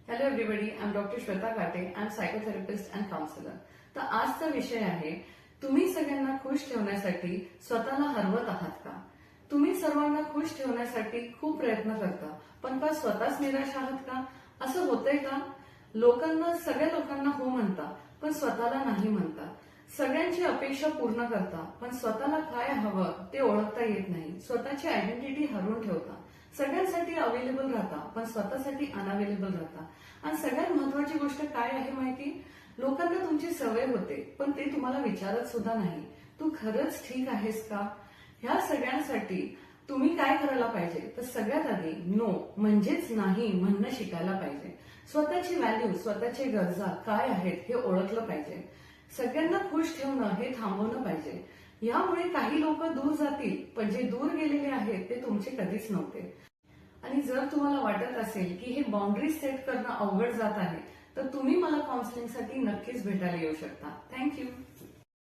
Hello everybody, I am doctor Shweta Kate. I am psychotherapist and counsellor. तर आजचा विषय आहे, तुम्ही सगळ्यांना खुश ठेवण्यासाठी स्वतःला हरवत आहात का? तुम्ही सर्वांना खुश ठेवण्यासाठी खूप प्रयत्न करता, पण का स्वतःच निराश आहात का? असं होतंय का? सगळ्या लोकांना हो म्हणता, पण स्वतःला नाही म्हणता. सगळ्यांची अपेक्षा पूर्ण करता, पण स्वतःला काय हवं ते ओळखता येत नाही. स्वतःची आयडेंटिटी हरवून ठेवता. सगळ्यांसाठी अवेलेबल राहता, पण स्वतःसाठी अनअवेलेबल राहता. आणि सगळ्यात महत्वाची गोष्ट काय आहे माहिती? लोकांना तुमची सवय होते, पण ते तुम्हाला विचारत सुद्धा नाही, तू खरंच ठीक आहेस का? ह्या सगळ्यांसाठी तुम्ही काय करायला पाहिजे? तर सगळ्यात आधी नो म्हणजेच नाही म्हणणं शिकायला पाहिजे. स्वतःची व्हॅल्यू, स्वतःच्या गरजा काय आहेत हे ओळखलं पाहिजे. सगळ्यांना खुश ठेवणं हे थांबवलं पाहिजे. यामुळे काही लोक दूर जातील, पण जे दूर गेलेले आहेत ते तुमचे कधीच नव्हते. आणि जर तुम्हाला वाटत असेल की हे बाउंड्रीज सेट करणं अवघड जात आहे, तर तुम्ही मला काउन्सिलिंगसाठी नक्कीच भेटायला येऊ शकता. थँक्यू.